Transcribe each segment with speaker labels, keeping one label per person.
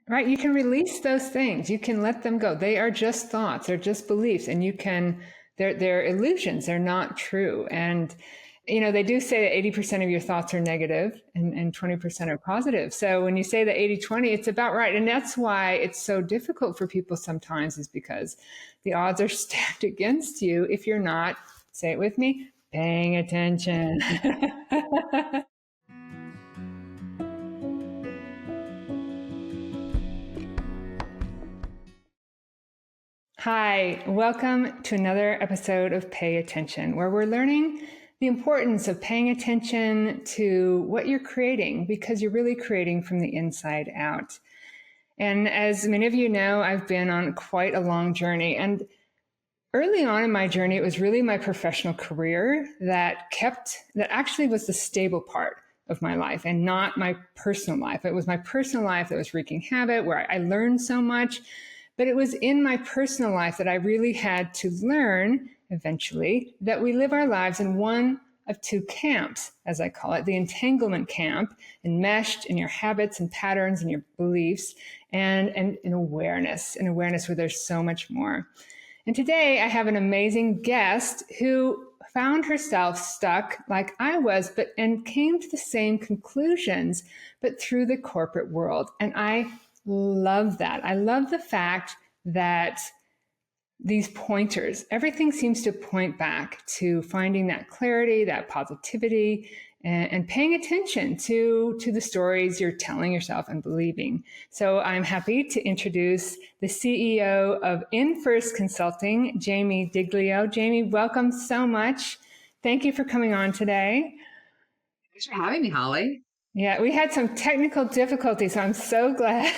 Speaker 1: Right. You can release those things. You can let them go. They are just thoughts. They're just beliefs. And they're illusions. They're not true. And, they do say that 80% of your thoughts are negative and 20% are positive. So when you say the 80-20, it's about right. And that's why it's so difficult for people sometimes, is because the odds are stacked against you if you're not, say it with me, paying attention. Hi, welcome to another episode of Pay Attention, where we're learning the importance of paying attention to what you're creating, because you're really creating from the inside out. And as many of you know, I've been on quite a long journey. And early on in my journey, it was really my professional career that actually was the stable part of my life and not my personal life. It was my personal life that was wreaking havoc, where I learned so much. But it was in my personal life that I really had to learn eventually that we live our lives in one of two camps, as I call it, the entanglement camp, enmeshed in your habits and patterns and your beliefs, and an awareness where there's so much more. And today I have an amazing guest who found herself stuck like I was, and came to the same conclusions, but through the corporate world. And I love that. I love the fact that these pointers, everything seems to point back to finding that clarity, that positivity, and paying attention to the stories you're telling yourself and believing. So I'm happy to introduce the CEO of InFirst Consulting, Jamie Diglio. Jamie, welcome so much. Thank you for coming on today.
Speaker 2: Thanks for having me, Holly.
Speaker 1: Yeah, we had some technical difficulties, so I'm so glad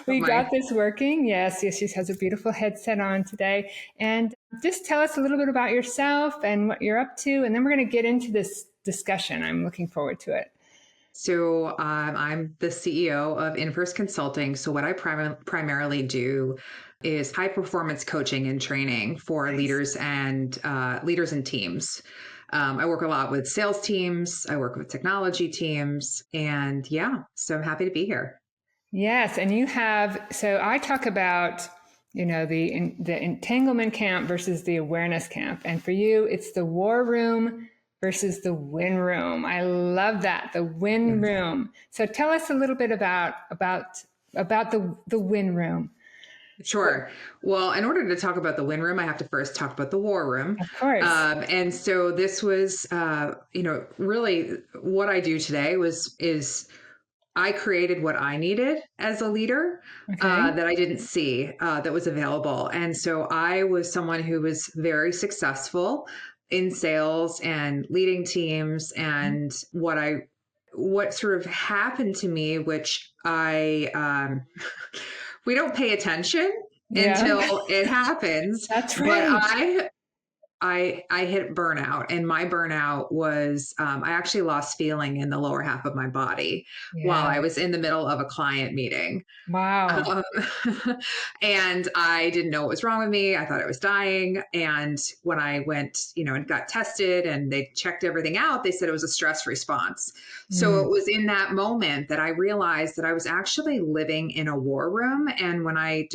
Speaker 1: we got this working. Yes, she has a beautiful headset on today. And just tell us a little bit about yourself and what you're up to, and then we're going to get into this discussion. I'm looking forward to it.
Speaker 2: So I'm the CEO of InFirst Consulting. So what I primarily do is high performance coaching and training for leaders and teams. I work a lot with sales teams. I work with technology teams, and so I'm happy to be here.
Speaker 1: Yes, and so I talk about, the entanglement camp versus the awareness camp, and for you, it's the war room versus the win room. I love that, the win room. So tell us a little bit about the win room.
Speaker 2: Sure. Well, in order to talk about the win room, I have to first talk about the war room.
Speaker 1: Of course.
Speaker 2: And so this was, really what I do today is I created what I needed as a leader that I didn't see that was available. And so I was someone who was very successful in sales and leading teams. And what sort of happened to me, which we don't pay attention until it happens.
Speaker 1: That's right.
Speaker 2: But I hit burnout, and my burnout was I actually lost feeling in the lower half of my body while I was in the middle of a client meeting.
Speaker 1: Wow.
Speaker 2: And I didn't know what was wrong with me. I thought I was dying. And when I went, and got tested and they checked everything out, they said it was a stress response. So it was in that moment that I realized that I was actually living in a war room. And when I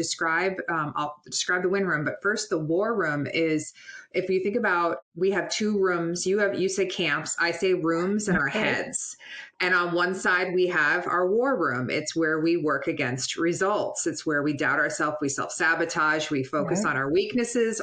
Speaker 2: I'll describe the win room, but first the war room is, if you think about, we have two rooms. You say camps, I say rooms in our heads. And on one side, we have our war room. It's where we work against results. It's where we doubt ourselves, we self-sabotage, we focus on our weaknesses.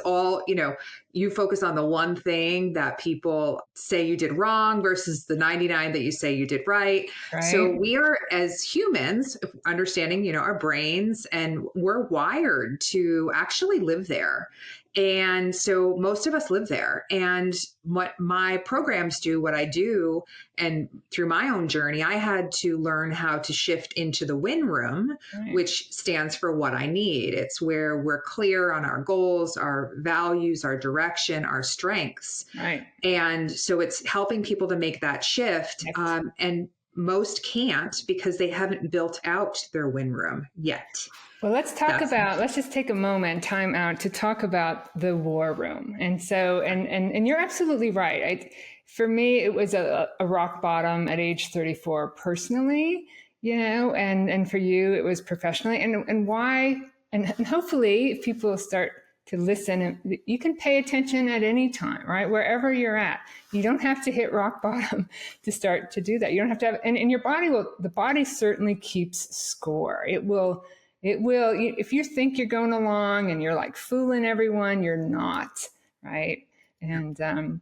Speaker 2: You focus on the one thing that people say you did wrong versus the 99 that you say you did right. So we are, as humans, understanding, our brains, and we're wired to actually live there. And so most of us live there. And what my programs do, what I do, and through my own journey, I had to learn how to shift into the win room, which stands for what I need. It's where we're clear on our goals, our values, our direction, our strengths.
Speaker 1: Right.
Speaker 2: And so it's helping people to make that shift. And most can't, because they haven't built out their win room yet.
Speaker 1: Well, let's just take a moment, time out, to talk about the war room. And so, and you're absolutely right. For me, it was a rock bottom at age 34 personally. and for you it was professionally, and why, and hopefully if people start to listen, and you can pay attention at any time, right? Wherever you're at. You don't have to hit rock bottom to start to do that. You don't have to have, and your body will, the body certainly keeps score. It will, if you think you're going along and you're like fooling everyone, you're not, right? And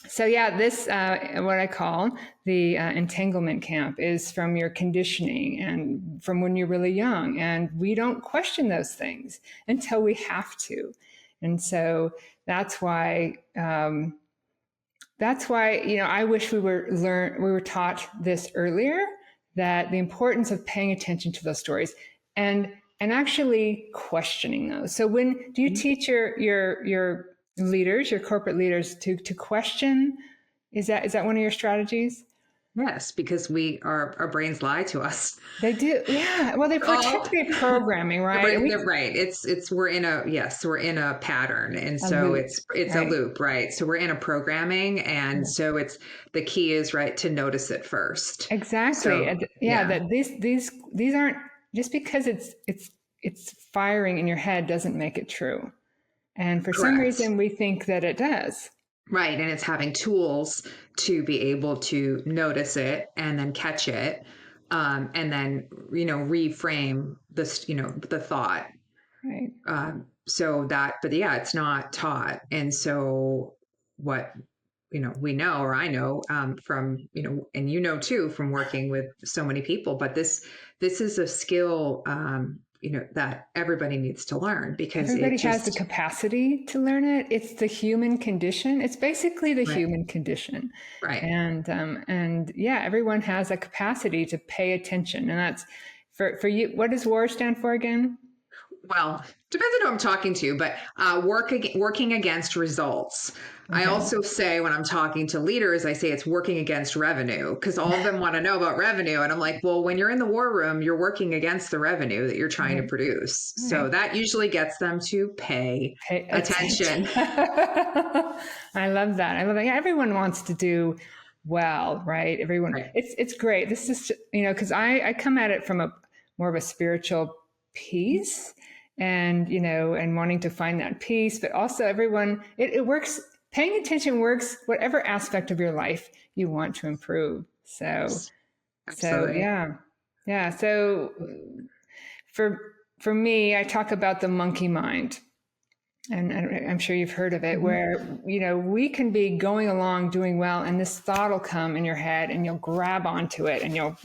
Speaker 1: so yeah, this what I call the entanglement camp is from your conditioning and from when you're really young, and we don't question those things until we have to, and so that's why I wish we were taught this earlier, that the importance of paying attention to those stories and actually questioning those. So when do you teach your leaders, your corporate leaders, to question? Is that one of your strategies?
Speaker 2: Yes, because our brains lie to us.
Speaker 1: They do, yeah. Well, they
Speaker 2: Oh,
Speaker 1: participate programming, right? And
Speaker 2: they're right. It's we're in a pattern, and
Speaker 1: a
Speaker 2: so
Speaker 1: loop,
Speaker 2: it's a
Speaker 1: right?
Speaker 2: loop, right? So we're in a programming, and
Speaker 1: Yeah.
Speaker 2: so it's the key is right to notice it first.
Speaker 1: Exactly.
Speaker 2: So
Speaker 1: And yeah,
Speaker 2: yeah,
Speaker 1: that these aren't, just because it's firing in your head doesn't make it true. And for some
Speaker 2: correct.
Speaker 1: reason, we think that it does.
Speaker 2: Right, and it's having tools to be able to notice it and then catch it, and then reframe this, the thought.
Speaker 1: Right.
Speaker 2: So that, but yeah, it's not taught, and so what we know, or I know, from and too from working with so many people. But this is a skill, that everybody needs to learn because it
Speaker 1: Everybody has the
Speaker 2: just
Speaker 1: capacity to learn it. It's the human condition. It's basically the
Speaker 2: right,
Speaker 1: human condition.
Speaker 2: right.
Speaker 1: And yeah, everyone has a capacity to pay attention. And that's for you. What does WAR stand for again?
Speaker 2: Well, depends on who I'm talking to, but working against results. I
Speaker 1: Okay.
Speaker 2: also say when I'm talking to leaders, I say it's working against revenue because all of them want to know about revenue. And I'm like, well, when you're in the war room, you're working against the revenue that you're trying to
Speaker 1: Right.
Speaker 2: produce. So
Speaker 1: Right.
Speaker 2: that usually gets them to pay
Speaker 1: Pay attention.
Speaker 2: attention.
Speaker 1: I love that. I love that. Yeah, everyone wants to do well, right? Everyone.
Speaker 2: Right.
Speaker 1: It's great. This is, because I come at it from a more of a spiritual piece, and and wanting to find that peace, but also everyone. It works. Paying attention works whatever aspect of your life you want to improve. So
Speaker 2: Yes,
Speaker 1: so
Speaker 2: absolutely.
Speaker 1: yeah, yeah. So for me, I talk about the monkey mind, and I'm sure you've heard of it,
Speaker 2: Mhm.
Speaker 1: where we can be going along doing well, and this thought will come in your head, and you'll grab onto it, and you'll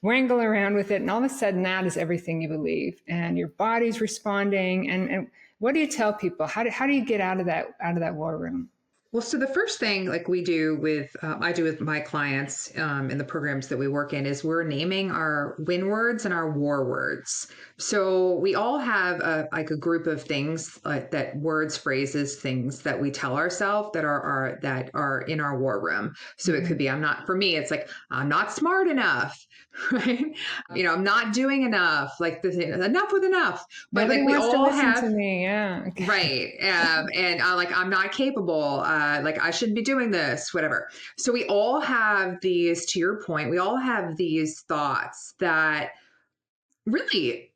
Speaker 1: wrangle around with it, and all of a sudden, that is everything you believe, and your body's responding. And what do you tell people? How do you get out of that war room?
Speaker 2: Well, so the first thing, like we do with, I do with my clients, in the programs that we work in, is we're naming our win words and our war words. So we all have like a group of things, that words, phrases, things that we tell ourselves that are in our war room. So it
Speaker 1: Mm-hmm.
Speaker 2: could be, for me, it's like, I'm not smart enough, right? I'm not doing enough, like enough with enough. But
Speaker 1: Nobody
Speaker 2: like we
Speaker 1: wants to
Speaker 2: all
Speaker 1: listen
Speaker 2: have
Speaker 1: to me. Yeah.
Speaker 2: right. And like, I'm not capable. Like, I shouldn't be doing this, whatever. So we all have these, to your point, we all have these thoughts that really,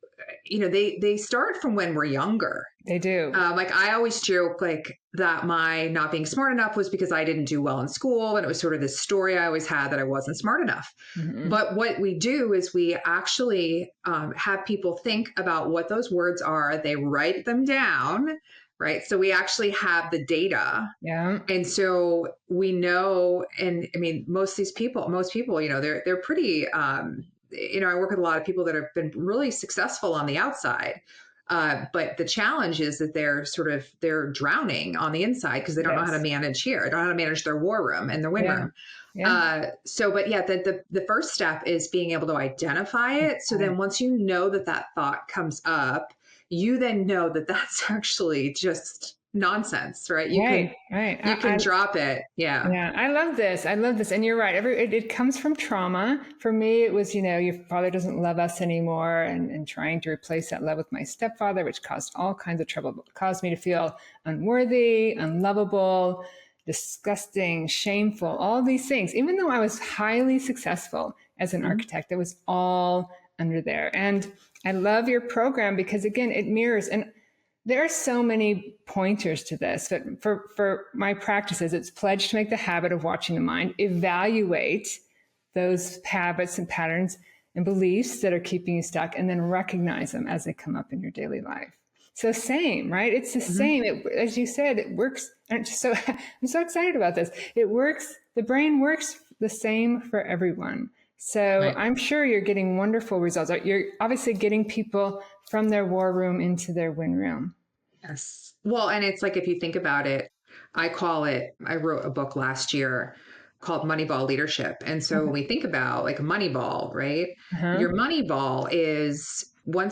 Speaker 2: they start from when we're younger.
Speaker 1: They do.
Speaker 2: Like, I always joke like that my not being smart enough was because I didn't do well in school. And it was sort of this story I always had that I wasn't smart enough.
Speaker 1: Mm-hmm.
Speaker 2: But what we do is we actually, have people think about what those words are. They write them down, right? So we actually have the data.
Speaker 1: Yeah.
Speaker 2: And so we know, and I mean, most people, they're pretty, I work with a lot of people that have been really successful on the outside. But the challenge is that they're drowning on the inside because they don't know how to
Speaker 1: Yes.
Speaker 2: manage here. They don't know how to manage their war room and their win
Speaker 1: Yeah.
Speaker 2: room.
Speaker 1: Yeah.
Speaker 2: But yeah, the first step is being able to identify it. So then once you know that that thought comes up, you then know that that's actually just nonsense, right?
Speaker 1: Right. Right.
Speaker 2: You can drop it. Yeah.
Speaker 1: Yeah, I love this. I love this. And you're right. It comes from trauma. For me, it was, your father doesn't love us anymore, and trying to replace that love with my stepfather, which caused all kinds of trouble. It caused me to feel unworthy, unlovable, disgusting, shameful, all these things. Even though I was highly successful as an architect. It was all under there. And I love your program because, again, it mirrors. And there are so many pointers to this, but for my practices, it's pledge to make the habit of watching the mind, evaluate those habits and patterns and beliefs that are keeping you stuck, and then recognize them as they come up in your daily life. So same, right? It's the same. As you said, it works. I'm so excited about this. It works. The brain works the same for everyone. So
Speaker 2: Right.
Speaker 1: I'm sure you're getting wonderful results. You're obviously getting people from their war room into their win room.
Speaker 2: Yes. Well, and it's like, if you think about it, I wrote a book last year called Moneyball Leadership. And so when we think about like a Moneyball, right?
Speaker 1: Uh-huh.
Speaker 2: Your Moneyball is we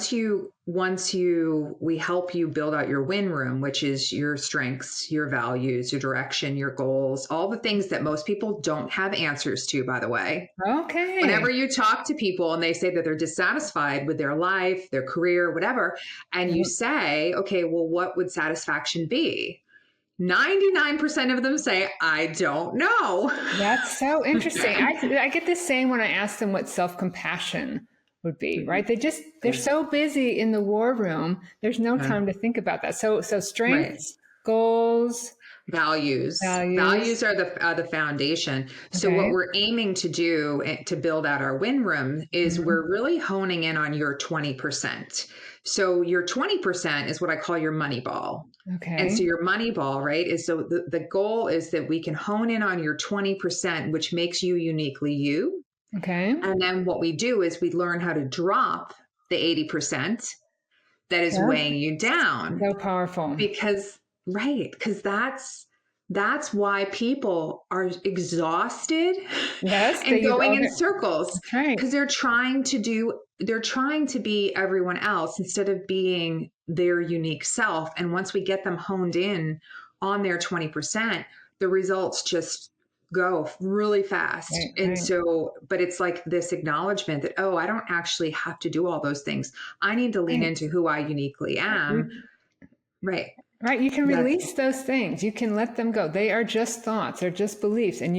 Speaker 2: help you build out your win room, which is your strengths, your values, your direction, your goals, all the things that most people don't have answers to, by the way.
Speaker 1: Okay.
Speaker 2: Whenever you talk to people and they say that they're dissatisfied with their life, their career, whatever, and you say, okay, well, what would satisfaction be? 99% of them say, I don't know.
Speaker 1: That's so interesting. I get this saying when I ask them what self-compassion would be, right? They're so busy in the war room. There's no time to think about that. So strengths, goals,
Speaker 2: values are the foundation. So what we're aiming to do to build out our win room is we're really honing in on your 20%. So your 20% is what I call your money ball.
Speaker 1: Okay.
Speaker 2: And so your money ball, right, is so the goal is that we can hone in on your 20%, which makes you uniquely you.
Speaker 1: Okay.
Speaker 2: And then what we do is we learn how to drop the 80% that is weighing you down.
Speaker 1: So powerful.
Speaker 2: Because that's why people are exhausted and going in circles. Because they're trying to be everyone else instead of being their unique self. And once we get them honed in on their 20%, the results just go really fast. So, but it's like this acknowledgement that, oh, I don't actually have to do all those things. I need to lean into who I uniquely am. Right.
Speaker 1: You can release those things. You can let them go. They are just thoughts. They're just beliefs. And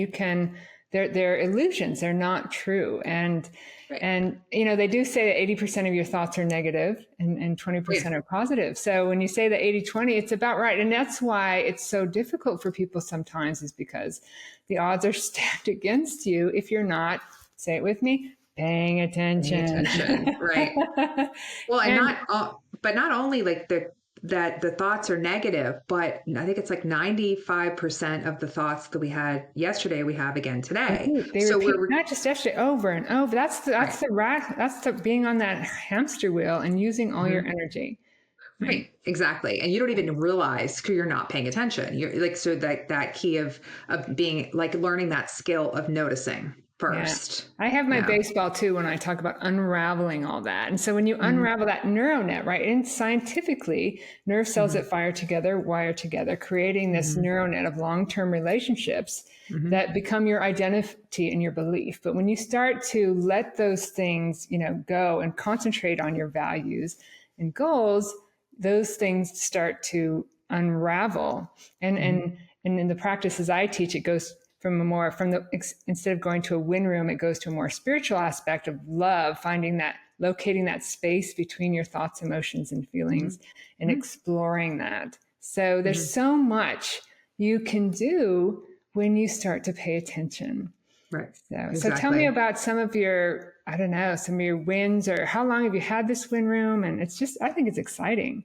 Speaker 1: they're illusions. They're not true. And they do say that 80% of your thoughts are negative and 20% are positive. So when you say the 80-20, it's about right. And that's why it's so difficult for people sometimes, is because the odds are stacked against you if you're not, say it with me, paying attention.
Speaker 2: Right. Well, but not only like that the thoughts are negative, but I think it's like 95% of the thoughts that we had yesterday, we have again today.
Speaker 1: So we're not just yesterday, over and over. That's the being on that hamster wheel and using all your energy.
Speaker 2: Right. Exactly. And you don't even realize because you're not paying attention. You're like, so that key of being like learning that skill of noticing first.
Speaker 1: I have my baseball too when I talk about unraveling all that. And so when you unravel that neural net, right, and scientifically, nerve cells that fire together, wire together, creating this neural net of long-term relationships that become your identity and your belief. But when you start to let those things, go and concentrate on your values and goals, those things start to unravel. And in the practices I teach, it goes instead of going to a win room, it goes to a more spiritual aspect of love, locating that space between your thoughts, emotions, and feelings, and exploring that. So there's so much you can do when you start to pay attention.
Speaker 2: Right.
Speaker 1: So tell me about some of your wins, or how long have you had this win room? And I think it's exciting.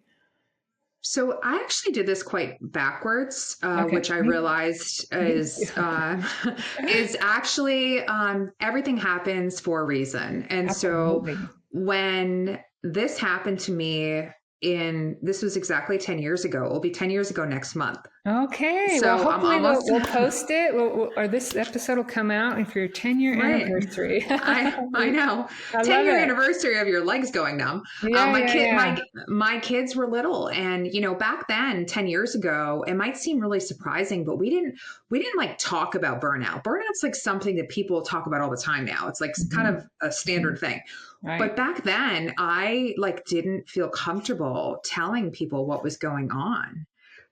Speaker 2: So I actually did this quite backwards, which I realized is actually everything happens for a reason. And so when this happened to me this was exactly 10 years ago. It will be 10 years ago next month.
Speaker 1: Okay. So well, hopefully we'll post it, or this episode will come out for your 10-year anniversary.
Speaker 2: I know. 10-year anniversary of your legs going numb. My kids were little, and back then, 10 years ago, it might seem really surprising, but we didn't like talk about burnout. Burnout's like something that people talk about all the time now. It's like kind of a standard thing. Right. But back then, I didn't feel comfortable telling people what was going on.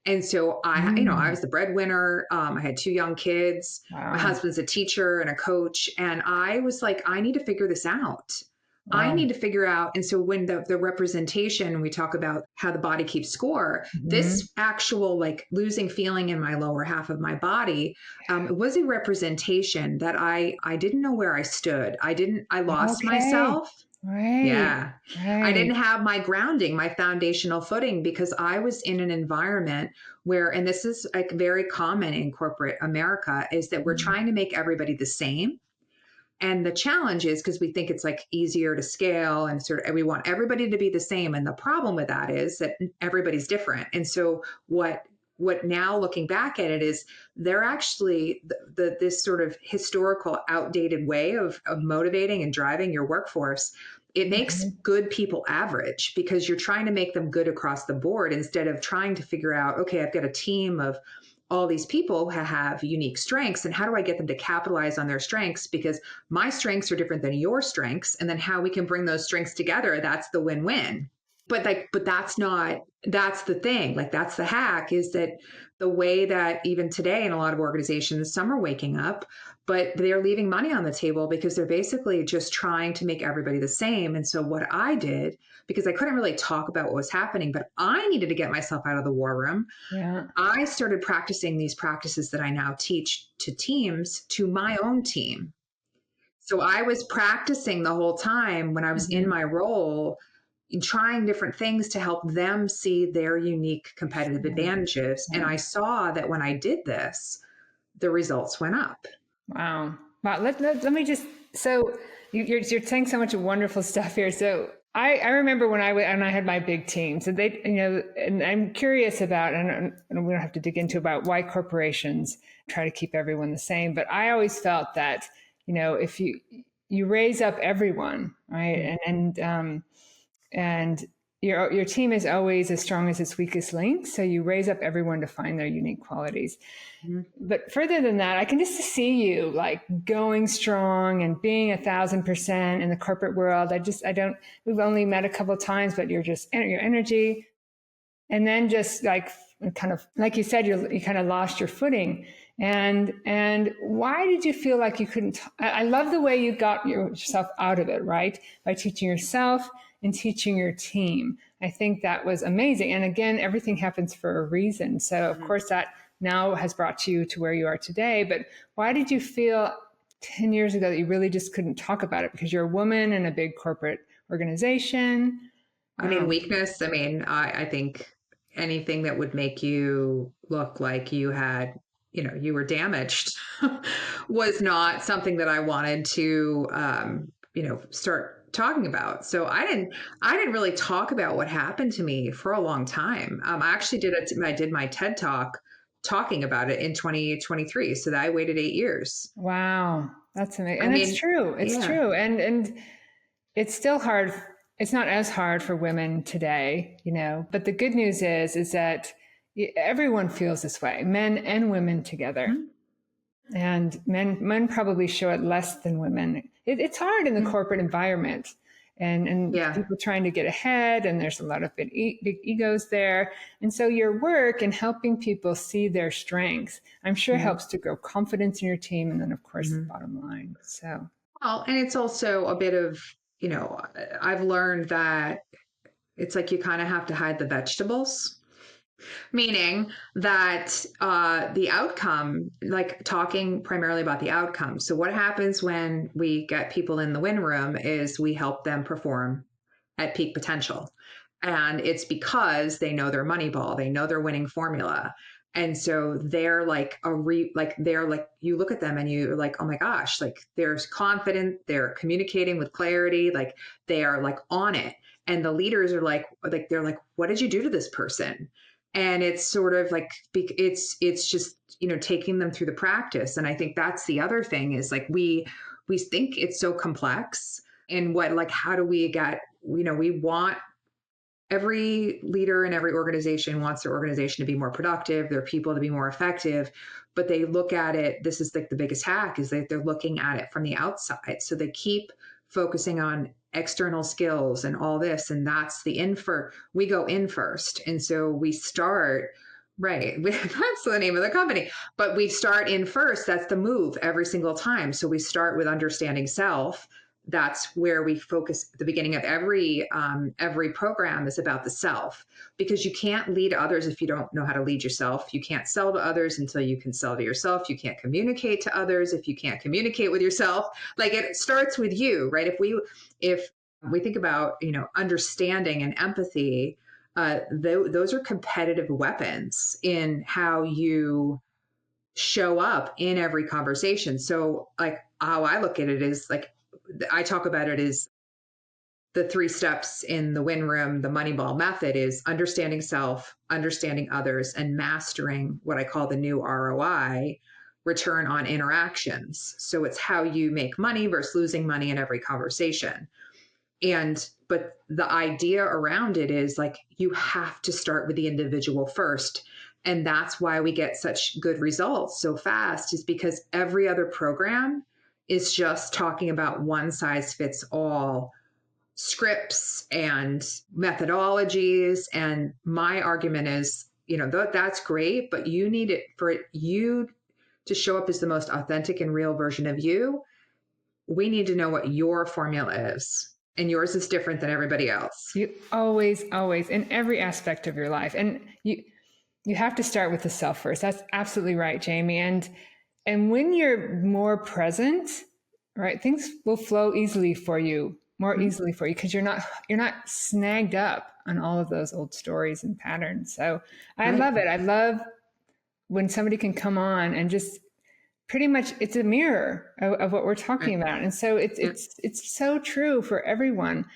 Speaker 2: And so I
Speaker 1: Mm.
Speaker 2: was the breadwinner. I had 2 young kids. My
Speaker 1: Wow.
Speaker 2: husband's a teacher and a coach. And I was like, I need to figure this out. I
Speaker 1: Wow.
Speaker 2: need to figure out. And so when the representation, we talk about how the body keeps score,
Speaker 1: Hmm.
Speaker 2: this actual like losing feeling in my lower half of my body, it was a representation that I didn't know where I stood. I lost
Speaker 1: Okay.
Speaker 2: myself.
Speaker 1: Right.
Speaker 2: Yeah. I
Speaker 1: Right.
Speaker 2: didn't have my grounding, my foundational footing, because I was in an environment where, and this is like very common in corporate America, is that we're
Speaker 1: Mhm.
Speaker 2: trying to make everybody the same. And the challenge is because we think it's like easier to scale and sort of we want everybody to be the same. And the problem with that is that everybody's different. And so what now looking back at it is they're actually this sort of historical outdated way of motivating and driving your workforce. It makes
Speaker 1: Mhm.
Speaker 2: good people average because you're trying to make them good across the board instead of trying to figure out, okay, I've got a team of all these people who have unique strengths, and how do I get them to capitalize on their strengths? Because my strengths are different than your strengths, and then how we can bring those strengths together, that's the win-win. But that's the thing, like that's the hack, is that the way that even today in a lot of organizations, some are waking up, but they're leaving money on the table because they're basically just trying to make everybody the same. And so what I did, because I couldn't really talk about what was happening, but I needed to get myself out of the war room,
Speaker 1: Yeah.
Speaker 2: I started practicing these practices that I now teach to teams, to my own team. So I was practicing the whole time when I was in
Speaker 1: Mhm.
Speaker 2: my role, trying different things to help them see their unique competitive
Speaker 1: Yeah.
Speaker 2: advantages. And
Speaker 1: Yeah.
Speaker 2: I saw that when I did this, the results went up.
Speaker 1: Wow. Wow. Let me just, so you're saying so much wonderful stuff here. So I remember when when I had my big teams, and they, and I'm curious about, and we don't have to dig into about why corporations try to keep everyone the same. But I always felt that, if you raise up everyone, right? And your team is always as strong as its weakest link. So you raise up everyone to find their unique qualities.
Speaker 2: Mm-hmm.
Speaker 1: But further than that, I can just see you like going strong and being 1,000% in the corporate world. I don't, we've only met a couple of times, but you're just your energy. And then just like, kind of, like you said, you kind of lost your footing. And why did you feel like you couldn't? I love the way you got yourself out of it, right? By teaching yourself and teaching your team. I think that was amazing. And again, everything happens for a reason. So of course that now has brought you to where you are today. But why did you feel 10 years ago that you really just couldn't talk about it? Because you're a woman in a big corporate organization.
Speaker 2: I mean,
Speaker 1: Um,
Speaker 2: weakness. I mean, I think anything that would make you look like you had, you were damaged was not something that I wanted to, start talking about. So I didn't really talk about what happened to me for a long time. I actually I did my TED talk talking about it in 2023. So that I waited 8 years.
Speaker 1: Wow, that's amazing.
Speaker 2: I
Speaker 1: And it's
Speaker 2: mean,
Speaker 1: true. It's
Speaker 2: yeah.
Speaker 1: true. And it's still hard. It's not as hard for women today, but the good news is that everyone feels this way, men and women together.
Speaker 2: Mhm.
Speaker 1: And men probably show it less than women. It's hard in the
Speaker 2: Mhm.
Speaker 1: corporate environment, and
Speaker 2: Yeah.
Speaker 1: people trying to get ahead, and there's a lot of big egos there. And so your work in helping people see their strengths, I'm sure
Speaker 2: Mhm.
Speaker 1: helps to grow confidence in your team, and then of course the
Speaker 2: Mhm.
Speaker 1: bottom line. So
Speaker 2: Well, and it's also a bit of, you know, I've learned that it's like you kind of have to hide the vegetables, meaning that the outcome, like talking primarily about the outcome. So, what happens when we get people in the win room is we help them perform at peak potential. And it's because they know their money ball, they know their winning formula. And so they're like they're like, you look at them and you're like, oh my gosh, like they're confident, they're communicating with clarity, like they are like on it. And the leaders are they're like, what did you do to this person? And it's sort of like, it's just, taking them through the practice. And I think that's the other thing is like, we think it's so complex, and how do we get, we want every leader in every organization wants their organization to be more productive, their people to be more effective, but they look at it, this is like the biggest hack, is that they're looking at it from the outside. So they keep focusing on external skills and all this, and that's we go in first. And so we start Right. That's the name of the company. But we start in first. That's the move every single time. So we start with understanding self. That's where we focus at the beginning of every program is about the self, because you can't lead others if you don't know how to lead yourself. You can't sell to others until you can sell to yourself. You can't communicate to others if you can't communicate with yourself. Like, it starts with you, right? If we think about, understanding and empathy, those are competitive weapons in how you show up in every conversation. So, like, how I look at it is, like, I talk about it as the 3 steps in the win room. The Moneyball method is understanding self, understanding others, and mastering what I call the new ROI, return on interactions. So it's how you make money versus losing money in every conversation. But the idea around it is, like, you have to start with the individual first. And that's why we get such good results so fast, is because every other program is just talking about one size fits all scripts and methodologies. And my argument is, that's great, but you need it for you to show up as the most authentic and real version of you. We need to know what your formula is. And yours is different than everybody else.
Speaker 1: You always, in every aspect of your life. And you have to start with the self first. That's absolutely right, Jamie. And when you're more present, right, things will flow easily for you, more easily for you, because you're not snagged up on all of those old stories and patterns. So I love it. I love when somebody can come on and just pretty much, it's a mirror of what we're talking about. And so it's so true for everyone.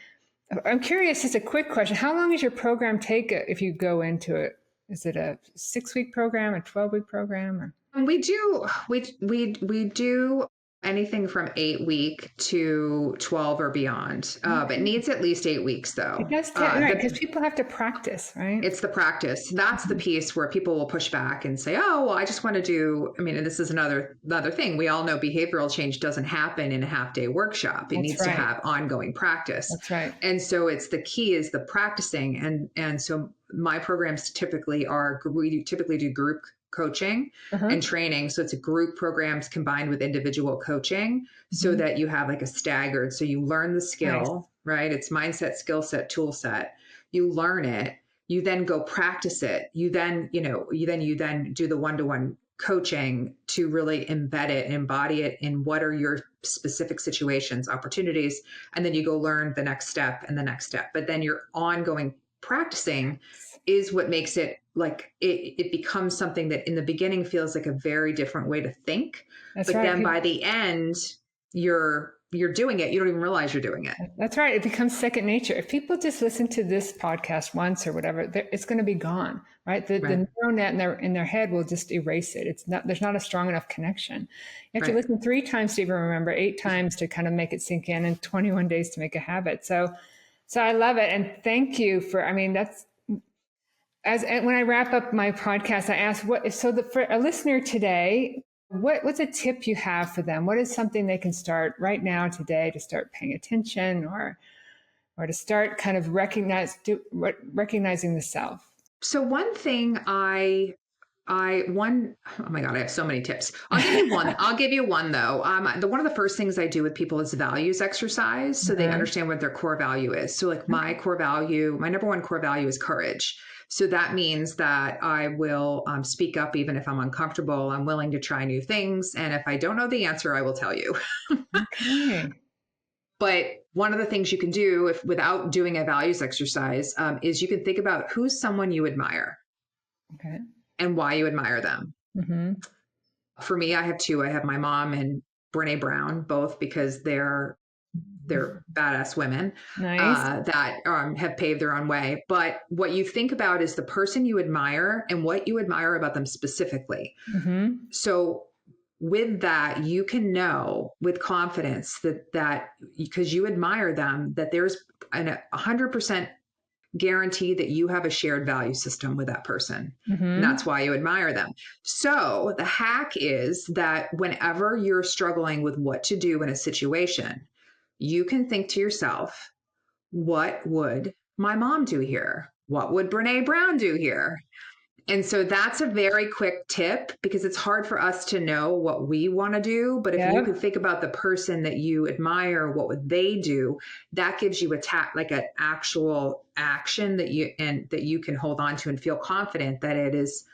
Speaker 1: I'm curious, just a quick question. How long does your program take if you go into it? Is it a 6-week program, a 12-week program? Or?
Speaker 2: We do anything from 8-week to 12 or beyond. It needs at least 8 weeks, though.
Speaker 1: It does, right? Because people have to practice, right?
Speaker 2: It's the practice. That's the piece where people will push back and say, "Oh, well, I just want to do." I mean, and this is another thing. We all know behavioral change doesn't happen in a half-day workshop. It needs to have ongoing practice.
Speaker 1: That's right.
Speaker 2: And so the key is the practicing. And so my programs typically do group coaching and training. So it's a group programs combined with individual coaching, so that you have like a staggered. So you learn the skill, right? It's mindset, skill set, tool set. You learn it. You then go practice it. You then do the one-to-one coaching to really embed it and embody it in what are your specific situations, opportunities. And then you go learn the next step and the next step. But then your ongoing practicing is what makes it, like, it becomes something that in the beginning feels like a very different way to think. But then by the end, you're doing it. You don't even realize you're doing it.
Speaker 1: That's right. It becomes second nature. If people just listen to this podcast once or whatever, it's going to be gone, right? The neural net in their head will just erase it. There's not a strong enough connection. You have to listen 3 times to even remember, 8 times to kind of make it sink in, and 21 days to make a habit. So I love it. And thank you when I wrap up my podcast, I ask for a listener today, what's a tip you have for them? What is something they can start right now today to start paying attention or to start kind of recognizing the self?
Speaker 2: So one thing oh my God, I have so many tips. I'll give you one though. One of the first things I do with people is values exercise. So they understand what their core value is. So like my number one core value is courage. So that means that I will speak up even if I'm uncomfortable. I'm willing to try new things. And if I don't know the answer, I will tell you.
Speaker 1: Okay.
Speaker 2: But one of the things you can do without doing a values exercise is you can think about who's someone you admire.
Speaker 1: Okay.
Speaker 2: And why you admire them.
Speaker 1: Mm-hmm.
Speaker 2: For me, I have 2. I have my mom and Brene Brown, both because they're badass women.
Speaker 1: Nice.
Speaker 2: That have paved their own way. But what you think about is the person you admire and what you admire about them specifically. Mm-hmm. So with that, you can know with confidence that because you admire them, that there's a 100% guarantee that you have a shared value system with that person. Mm-hmm. And that's why you admire them. So the hack is that whenever you're struggling with what to do in a situation, you can think to yourself, what would my mom do here? What would Brene Brown do here? And so that's a very quick tip because it's hard for us to know what we want to do. But if you can
Speaker 1: Yep.
Speaker 2: think about the person that you admire, what would they do? That gives you like an actual action that you can hold on to and feel confident that it is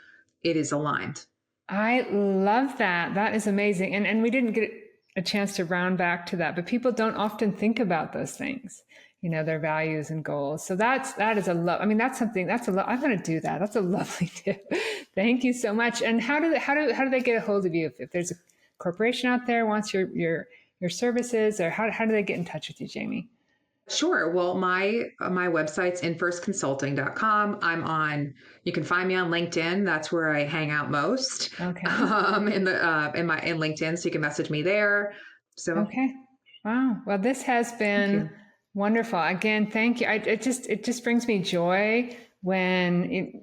Speaker 2: aligned.
Speaker 1: I love that. That is amazing. And we didn't get a chance to round back to that, but people don't often think about those things, their values and goals. So that is a love. I mean, that's something that's a lot. I'm going to do that. That's a lovely tip. Thank you so much. And how do they get a hold of you if there's a corporation out there wants your services, or how do they get in touch with you, Jamie?
Speaker 2: Sure. Well, my website's infirstconsulting.com. You can find me on LinkedIn. That's where I hang out most.
Speaker 1: Okay.
Speaker 2: In LinkedIn, so you can message me there. So
Speaker 1: Okay. Wow. Well, this has
Speaker 2: thank
Speaker 1: been
Speaker 2: you.
Speaker 1: wonderful. Again, thank you. It just brings me joy when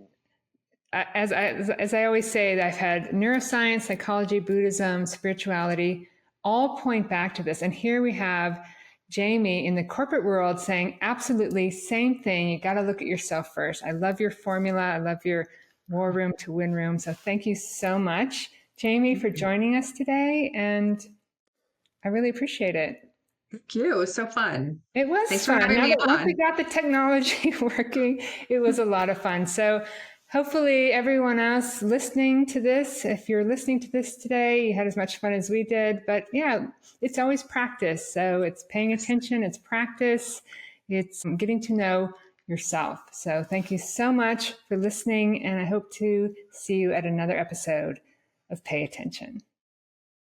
Speaker 1: as I always say, that I've had neuroscience, psychology, Buddhism, spirituality all point back to this. And here we have Jamie in the corporate world saying absolutely same thing. You got to look at yourself first. I love your formula. I love your war room to win room. So thank you so much, Jamie, for joining us today. And I really appreciate it.
Speaker 2: Thank you. It was so fun.
Speaker 1: It was
Speaker 2: Thanks for
Speaker 1: fun.
Speaker 2: having
Speaker 1: Now
Speaker 2: me
Speaker 1: that once we
Speaker 2: on.
Speaker 1: got the technology working, it was a lot of fun. So hopefully everyone else listening to this, if you're listening to this today, you had as much fun as we did. But yeah, it's always practice. So it's paying attention, it's practice, it's getting to know yourself. So thank you so much for listening. And I hope to see you at another episode of Pay Attention.